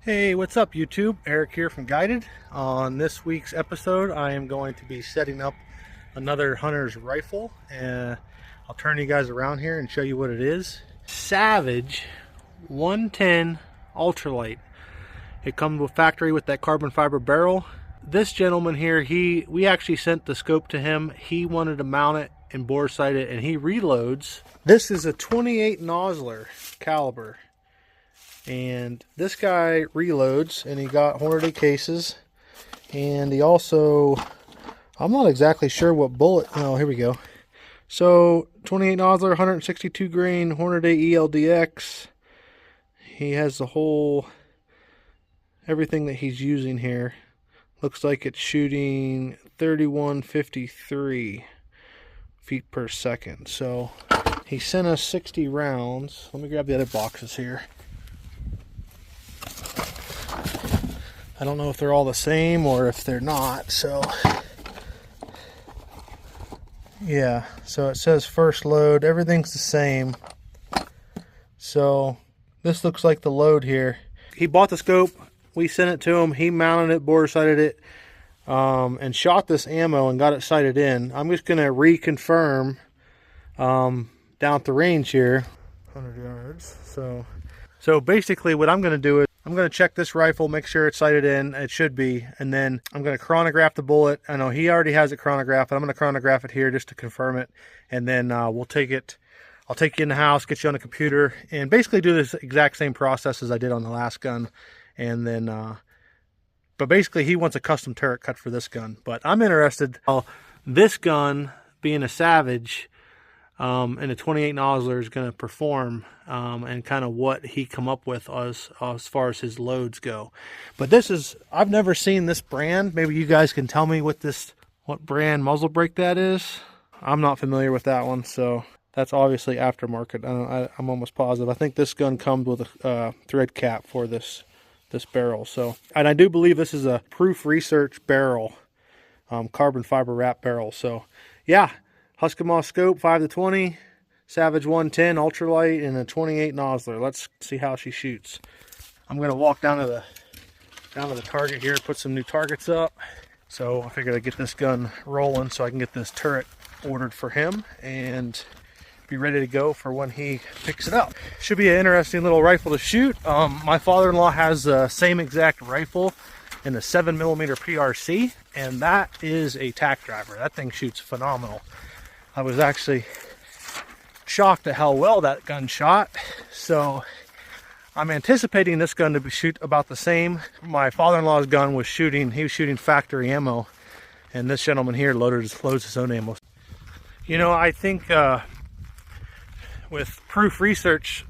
Hey, what's up YouTube? Eric here from Guided. On this week's episode, I am going to be setting up another hunter's rifle, and I'll turn you guys around here and show you what it is. Savage 110 ultralight. It comes with factory with that carbon fiber barrel. This gentleman here, we actually sent the scope to him. He wanted to mount it and bore sight it, and he reloads. This is a 28 nosler caliber. And this guy reloads, and he got Hornady cases, and he also, I'm not exactly sure what bullet, oh here we go. So 28 nosler, 162 grain Hornady ELDX. He has the whole, everything that he's using here. Looks like it's shooting 3153 feet per second. So he sent us 60 rounds. Let me grab the other boxes here. I don't know if they're all the same or if they're not, so yeah, so it says first load, everything's the same. So this looks like the load here. He bought the scope, we sent it to him, he mounted it, bore sighted it, and shot this ammo and got it sighted in. I'm just gonna reconfirm down at the range here, 100 yards. So basically what I'm gonna do is I'm going to check this rifle, make sure it's sighted in. It should be. And then I'm going to chronograph the bullet. I know he already has it chronographed, but I'm going to chronograph it here just to confirm it. And then we'll take it. I'll take you in the house, get you on the computer, and basically do this exact same process as I did on the last gun. And then, but basically he wants a custom turret cut for this gun. But I'm interested. This gun, being a Savage, and a 28 nosler is going to perform, and kind of what he come up with as far as his loads go. But this is, I've never seen this brand. Maybe you guys can tell me what brand muzzle brake that is. I'm not familiar with that one, so that's obviously aftermarket. I'm almost positive. I think this gun comes with a thread cap for this barrel. So, and I do believe this is a Proof Research barrel, carbon fiber wrap barrel. So yeah, Husky scope 5-20, Savage 110 ultralight, and a 28 nosler. Let's see how she shoots. I'm gonna walk down to the target here, put some new targets up. So I figured I'd get this gun rolling so I can get this turret ordered for him and be ready to go for when he picks it up. Should be an interesting little rifle to shoot. My father-in-law has the same exact rifle in the 7mm PRC, and that is a tack driver. That thing shoots phenomenal. I was actually shocked at how well that gun shot. So I'm anticipating this gun to shoot about the same. My father-in-law's gun was shooting, he was shooting factory ammo, and this gentleman here loads his own ammo. You know, I think with Proof Research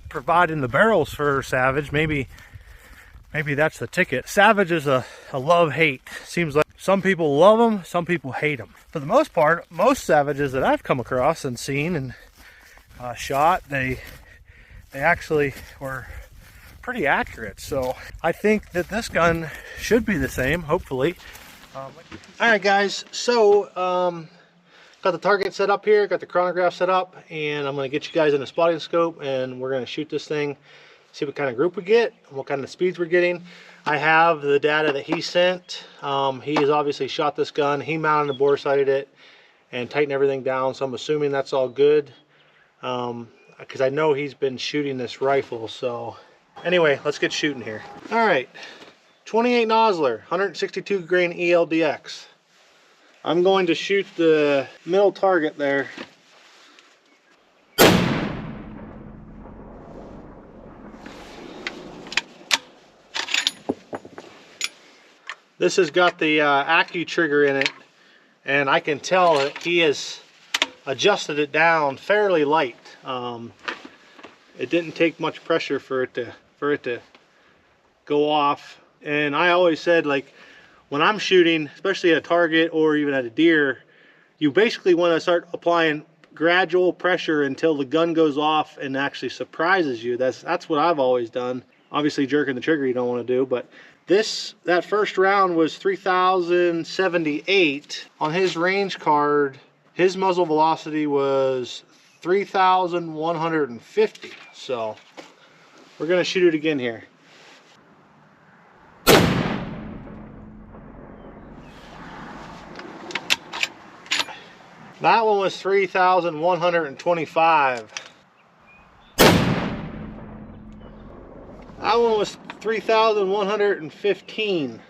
providing the barrels for Savage, maybe that's the ticket. Savage is a love-hate. Seems like some people love them, some people hate them. For the most part, most Savages that I've come across and seen and shot, they actually were pretty accurate. So I think that this gun should be the same, hopefully. All right, guys. So got the target set up here, got the chronograph set up, and I'm going to get you guys in a spotting scope, and we're going to shoot this thing, see what kind of group we get, what kind of speeds we're getting. I have the data that he sent. He has obviously shot this gun. He mounted and bore sighted it and tightened everything down, so I'm assuming that's all good, because I know he's been shooting this rifle. So anyway, let's get shooting here. All right, 28 nosler, 162 grain ELDX. I'm going to shoot the middle target there. This has got the Accu trigger in it, and I can tell that he has adjusted it down fairly light. It didn't take much pressure for it to go off. And I always said, like, when I'm shooting, especially at a target or even at a deer, you basically want to start applying gradual pressure until the gun goes off and actually surprises you. That's what I've always done. Obviously jerking the trigger you don't want to do, but that first round was 3,078. On his range card, his muzzle velocity was 3,150. So we're gonna shoot it again here. That one was 3,125. That one was 3,115.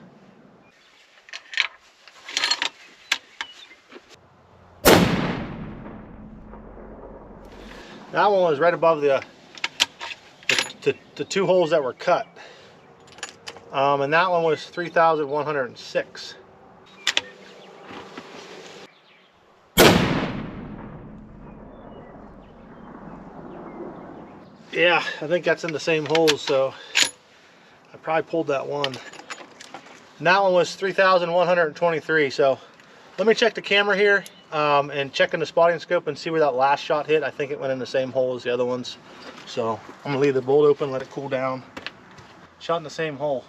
That one was right above the two holes that were cut. And that one was 3,106. Yeah, I think that's in the same holes, so I probably pulled that one. And that one was 3,123. So let me check the camera here and check in the spotting scope and see where that last shot hit. I think it went in the same hole as the other ones. So I'm gonna leave the bolt open, let it cool down. Shot in the same hole.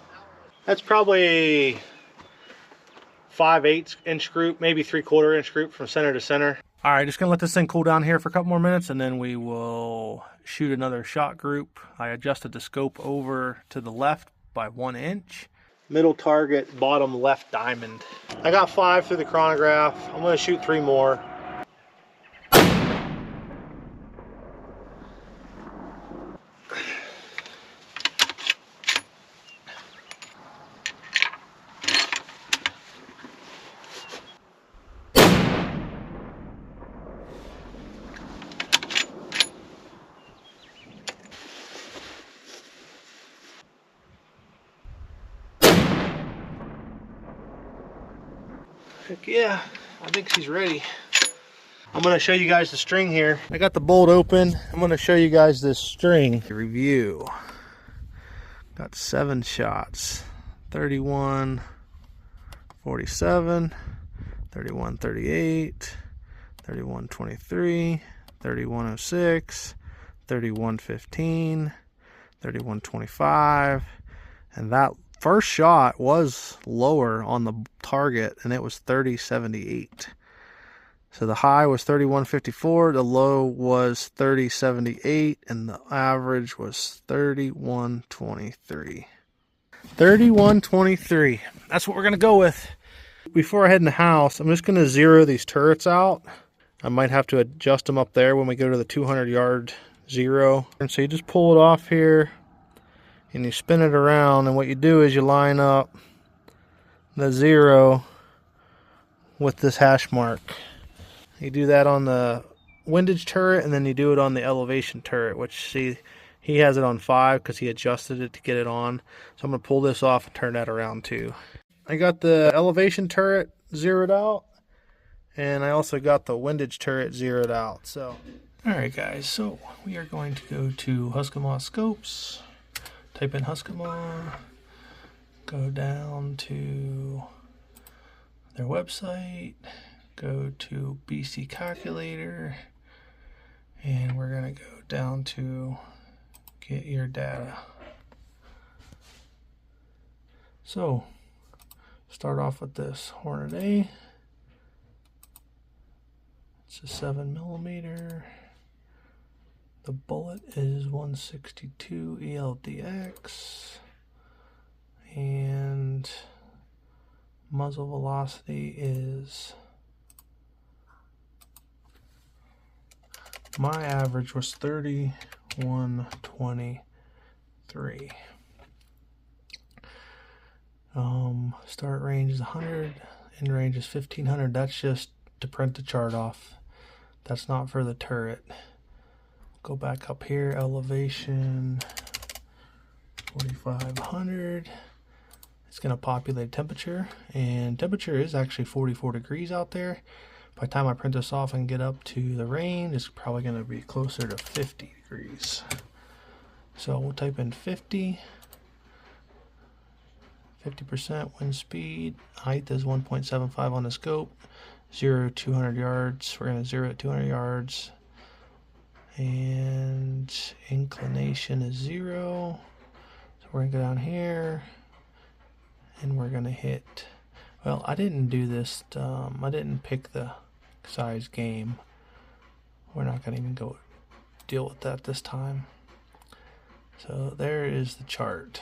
That's probably 5/8 inch group, maybe 3/4 inch group from center to center. All right, just gonna let this thing cool down here for a couple more minutes and then we will shoot another shot group. I adjusted the scope over to the left by 1 inch. Middle target, bottom left diamond. I got 5 through the chronograph. I'm gonna shoot 3 more. Heck yeah, I think she's ready. I'm gonna show you guys the string here. I got the bolt open. I'm gonna show you guys this string review. Got 7 shots. 31, 47, 31, 38, 31, 23, 31, 06, 31, 15, 31, 25, and that first shot was lower on the target and it was 30.78. So the high was 31.54, the low was 30.78, and the average was 31.23. 31.23. That's what we're gonna go with. Before I head in the house, I'm just gonna zero these turrets out. I might have to adjust them up there when we go to the 200-yard zero. And so you just pull it off here and you spin it around, and what you do is you line up the 0 with this hash mark. You do that on the windage turret, and then you do it on the elevation turret, which, see, he has it on 5 because he adjusted it to get it on. So I'm going to pull this off and turn that around too. I got the elevation turret zeroed out, and I also got the windage turret zeroed out. So, alright guys, so we are going to go to Husqvarna Scopes. Type in Husqvarna, go down to their website, go to BC calculator, and we're going to go down to get your data. So, start off with this Hornet A. It's a 7mm. The bullet is 162 ELDX, and muzzle velocity is, my average was 31.23. Start range is 100, end range is 1500. That's just to print the chart off. That's not for the turret. Go back up here, elevation 4500. It's going to populate temperature, and temperature is actually 44 degrees out there. By the time I print this off and get up to the range, it's probably going to be closer to 50 degrees. So we'll type in 50, 50% wind speed, height is 1.75 on the scope, 0 to 200 yards. We're going to 0 at 200 yards. And inclination is 0. So we're going to go down here and we're going to hit, well, I didn't do this, I didn't pick the size game. We're not going to even go deal with that this time. So there is the chart.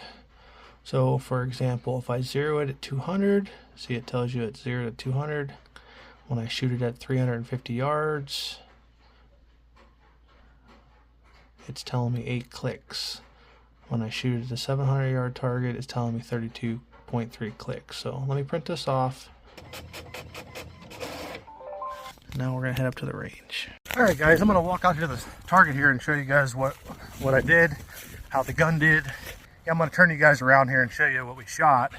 So for example, if I zero it at 200, see it tells you it's 0 to 200. When I shoot it at 350 yards, it's telling me 8 clicks. When I shoot at the 700 yard target, it's telling me 32.3 clicks. So let me print this off. Now we're gonna head up to the range. All right, guys, I'm gonna walk out to the target here and show you guys what I did, how the gun did. Yeah, I'm gonna turn you guys around here and show you what we shot.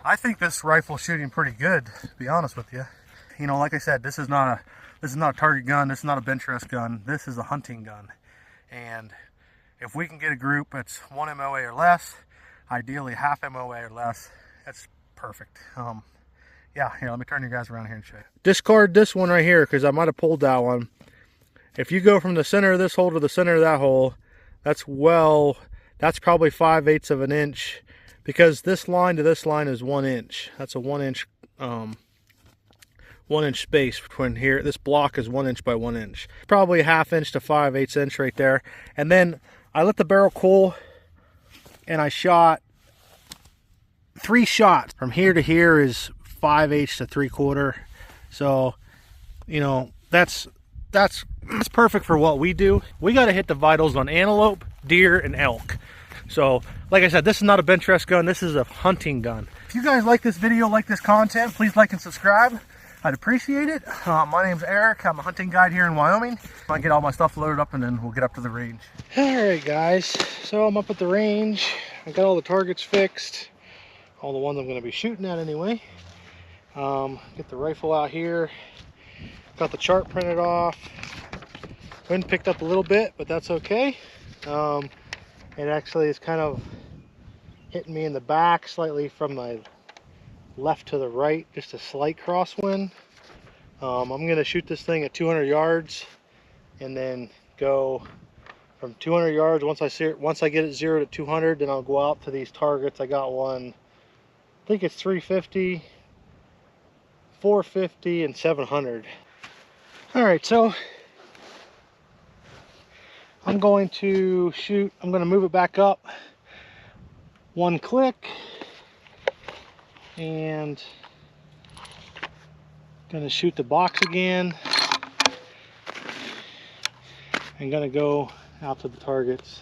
I think this rifle's shooting pretty good, to be honest with you. You know, like I said, this is not a target gun. This is not a bench rest gun. This is a hunting gun. And if we can get a group that's 1 MOA or less, ideally half MOA or less, that's perfect. Yeah, here, let me turn you guys around here and show you. Discard this one right here because I might have pulled that one. If you go from the center of this hole to the center of that hole, that's probably 5/8 of an inch, because this line to this line is 1 inch. That's a 1 inch, 1 inch space between here. This block is 1 inch by 1 inch. Probably a 1/2 inch to 5/8 inch right there. And then I let the barrel cool and I shot 3 shots. From here to here is 5/8 to 3/4. So, you know, that's perfect for what we do. We got to hit the vitals on antelope, deer, and elk. So, like I said, this is not a bench rest gun. This is a hunting gun. If you guys like this video, like this content, please like and subscribe. I'd appreciate it. My name's Eric. I'm a hunting guide here in Wyoming. I'll get all my stuff loaded up and then we'll get up to the range. All right, guys. So I'm up at the range. I got all the targets fixed. All the ones I'm going to be shooting at anyway. Get the rifle out here. Got the chart printed off. Wind picked up a little bit, but that's okay. It actually is kind of hitting me in the back slightly from my left to the right, just a slight crosswind. I'm going to shoot this thing at 200 yards and then go from 200 yards. Once I get it zeroed at 200, then I'll go out to these targets. I got one, I think it's 350, 450, and 700. All right, so I'm going to shoot. I'm going to move it back up 1 click and going to shoot the box again. I'm going to go out to the targets.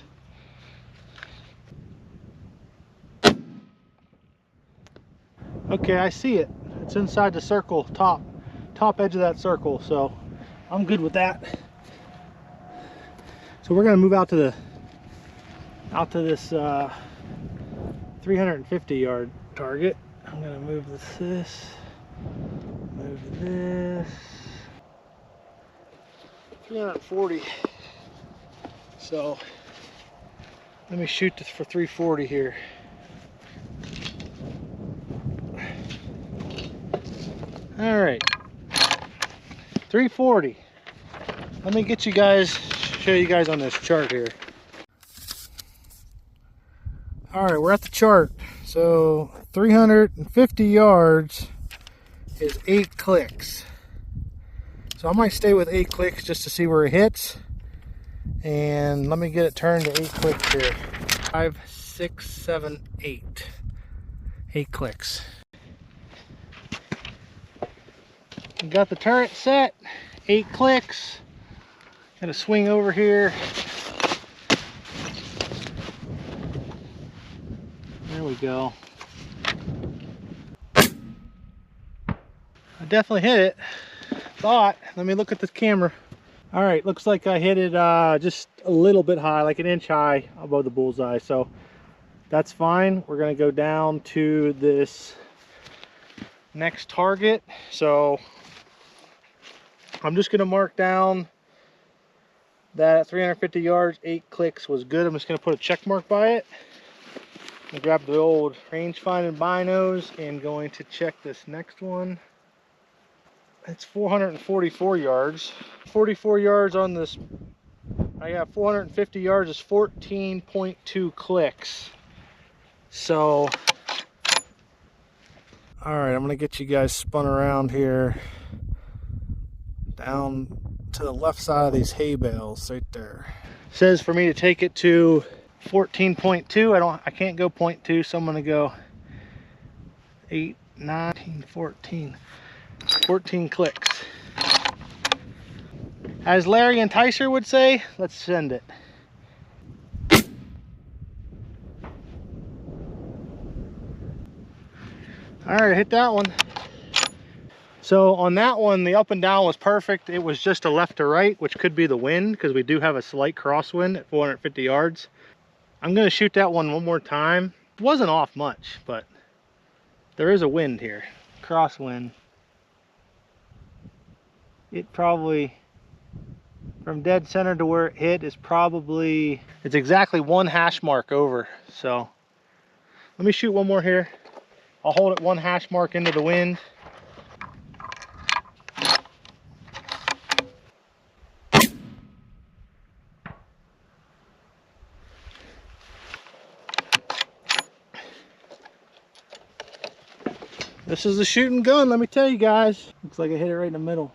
Okay, I see it. It's inside the circle, top edge of that circle, so I'm good with that. So we're going to move out to this 350 yard target. I'm going to move this, move this, 340. So let me shoot this for 340 here. All right, 340. Let me get you guys, show you guys on this chart here. All right, we're at the chart. So 350 yards is 8 clicks. So I might stay with 8 clicks just to see where it hits. And let me get it turned to 8 clicks here. 5, 6, 7, 8. 8 clicks. We got the turret set, 8 clicks. Gonna swing over here. There we go. I definitely hit it. Thought. Let me look at this camera. All right, looks like I hit it just a little bit high, like 1 inch high above the bullseye. So that's fine. We're gonna go down to this next target. So I'm just gonna mark down that at 350 yards, 8 clicks was good. I'm just gonna put a check mark by it. I'm gonna grab the old range finding binos and going to check this next one. It's 444 yards. 44 yards on this. I got 450 yards is 14.2 clicks. So, all right, I'm gonna get you guys spun around here, down to the left side of these hay bales right there. It says for me to take it to 14.2. I can't go 0.2, so I'm gonna go 8, 9, 14. 14 clicks. As Larry Enticer would say, let's send it. All right, hit that one. So on that one, the up and down was perfect. It was just a left to right, which could be the wind, because we do have a slight crosswind at 450 yards. I'm gonna shoot that one more time. It wasn't off much, but there is a wind here, crosswind. It probably, from dead center to where it hit, is probably, it's exactly 1 hash mark over. So let me shoot one more here. I'll hold it 1 hash mark into the wind. This is a shooting gun, let me tell you guys. Looks like I hit it right in the middle.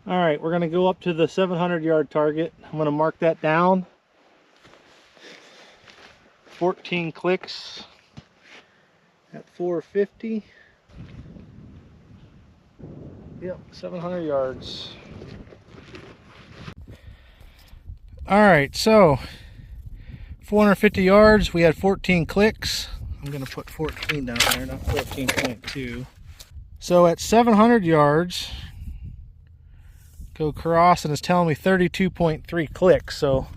All right, we're gonna go up to the 700-yard target. I'm gonna mark that down. 14 clicks at 450. Yep, 700 yards. All right, so 450 yards, we had 14 clicks. I'm gonna put 14 down there, not 14.2. So at 700 yards, go cross, and it's telling me 32.3 clicks. So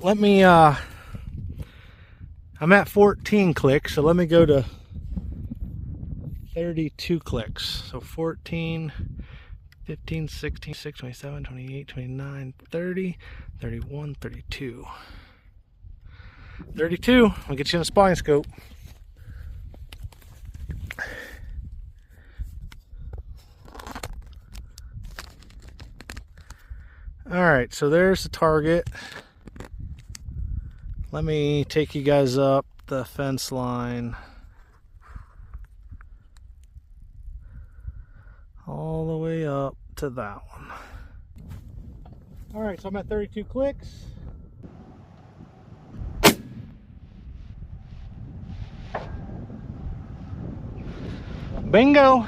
let me, I'm at 14 clicks, so let me go to 32 clicks. So 14, 15, 16, 16, 27, 28, 29, 30, 31, 32. 32, I'll get you in a spotting scope. Alright, so there's the target. Let me take you guys up the fence line. All the way up to that one. Alright, so I'm at 32 clicks. Bingo!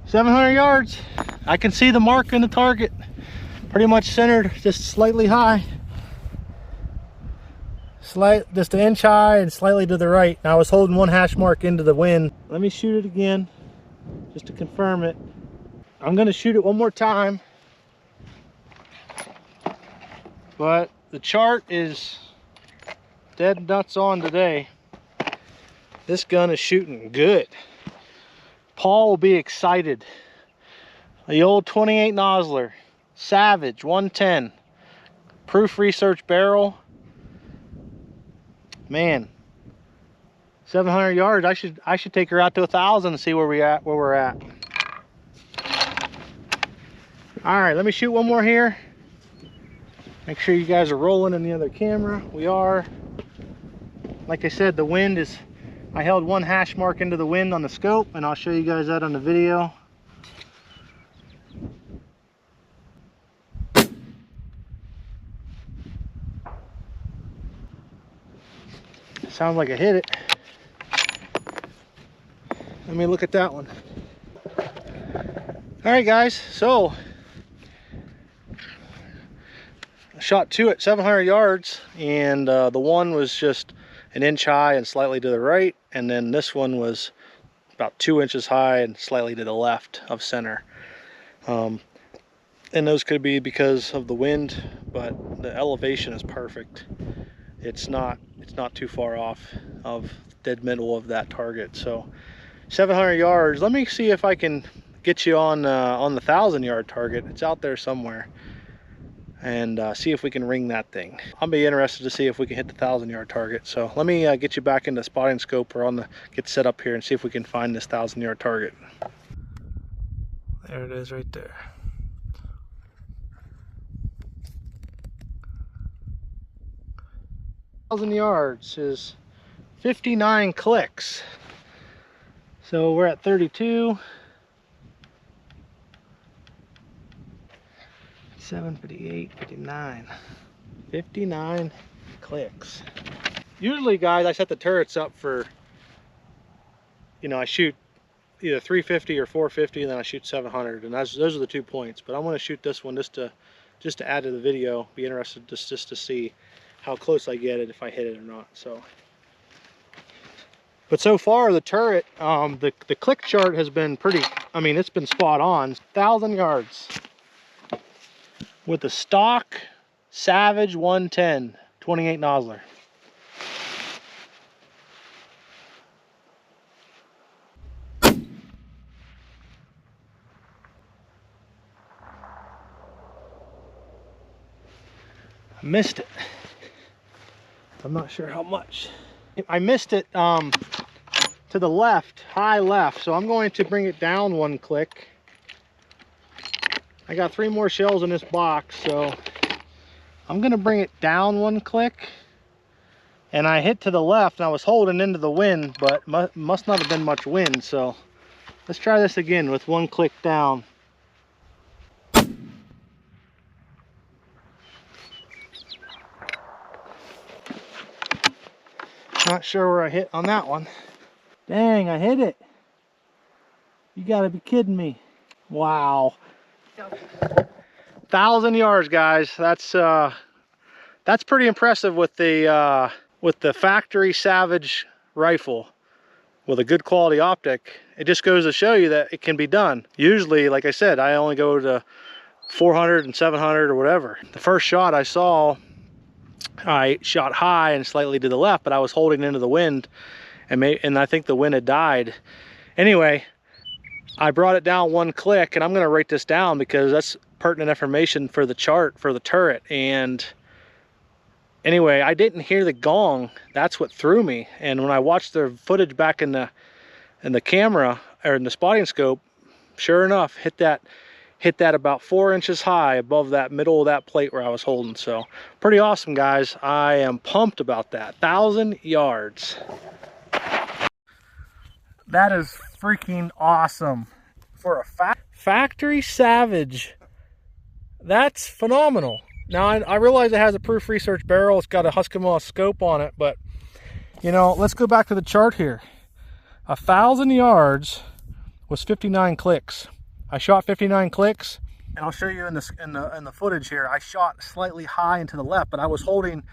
700 yards. I can see the mark in the target. Pretty much centered, just slightly high. Just an inch high and slightly to the right. Now I was holding 1 hash mark into the wind. Let me shoot it again, just to confirm it. I'm gonna shoot it one more time. But the chart is dead nuts on today. This gun is shooting good. Paul will be excited. The old 28 nosler, Savage 110, proof research barrel. Man, 700 yards. I should take her out to 1,000 and see where we're at. All right, let me shoot one more here. Make sure you guys are rolling in the other camera. We are. Like I said, the wind is. I held 1 hash mark into the wind on the scope, and I'll show you guys that on the video. Sounds like I hit it. Let me look at that one. All right, guys, so I shot 2 at 700 yards, and the one was just an inch high and slightly to the right, and then this one was about 2 inches high and slightly to the left of center. And those could be because of the wind, but the elevation is perfect. It's not too far off of dead middle of that target. So 700 yards. Let me see if I can get you on the 1,000-yard target. It's out there somewhere. And see if we can ring that thing. I'll be interested to see if we can hit the 1,000-yard target. So let me get you back into spotting scope, or get set up here and see if we can find this 1,000-yard target. There it is right there. Thousand yards is 59 clicks. So we're at 32. 758, 59. 59 clicks. Usually, guys, I set the turrets up for, I shoot either 350 or 450, and then I shoot 700, and those are the 2 points. But I'm going to shoot this one just to add to the video. Be interested just to see how close I get it, if I hit it or not. So, but so far the turret, the click chart has been pretty. I mean, it's been spot on. 1,000 yards with the stock Savage 110 28 nosler. Missed it. I'm not sure how much. I missed it to the left, high left, so I'm going to bring it down 1 click. I got 3 more shells in this box, so I'm gonna bring it down 1 click. And I hit to the left, and I was holding into the wind, but must not have been much wind, so let's try this again with 1 click down. Not sure where I hit on that one. Dang, I hit it. You gotta be kidding me. Wow. 1,000 yards, guys. That's pretty impressive with the factory Savage rifle with a good quality optic. It just goes to show you that it can be done. Usually, like I said, I only go to 400 and 700 or whatever. The first shot I saw, I shot high and slightly to the left, but I was holding into the wind, and I think the wind had died. Anyway, I brought it down 1 click, and I'm going to write this down because that's pertinent information for the chart for the turret. And anyway, I didn't hear the gong. That's what threw me. And when I watched the footage back in the camera or in the spotting scope, sure enough, hit that about 4 inches high above that middle of that plate where I was holding. So pretty awesome, guys. I am pumped about that. 1,000 yards. That is freaking awesome for a factory Savage. That's phenomenal. Now I realize it has a proof research barrel. It's got a Husqvarna scope on it, but you know, let's go back to the chart here. 1,000 yards was 59 clicks. I shot 59 clicks, and I'll show you in the footage here. I shot slightly high and to the left, but I was holding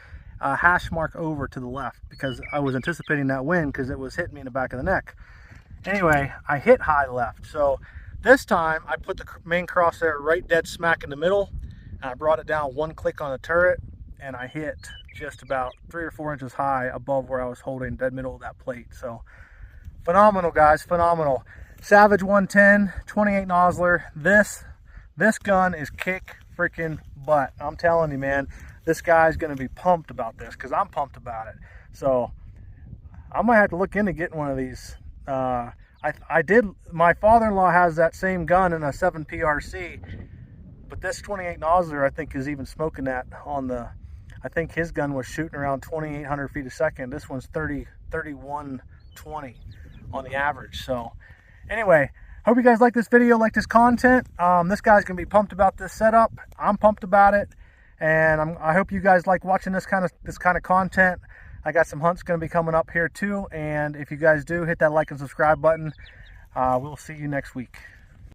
a hash mark over to the left because I was anticipating that wind because it was hitting me in the back of the neck. Anyway, I hit high left. So this time I put the main crosshair right dead smack in the middle, and I brought it down 1 click on the turret, and I hit just about 3 or 4 inches high above where I was holding dead middle of that plate. So phenomenal, guys, phenomenal. Savage 110 28 nosler. This gun is kick freaking butt. I'm telling you, man, this guy's gonna be pumped about this because I'm pumped about it. So I might have to look into getting one of these. My father-in-law has that same gun in a 7 PRC, but this 28 nosler I think is even smoking that on the, I think his gun was shooting around 2,800 feet a second. This one's 3120 on the average. So anyway, hope you guys like this video, like this content. This guy's gonna be pumped about this setup. I'm pumped about it, and I hope you guys like watching this kind of content. I got some hunts gonna be coming up here too, and if you guys do, hit that like and subscribe button. We'll see you next week.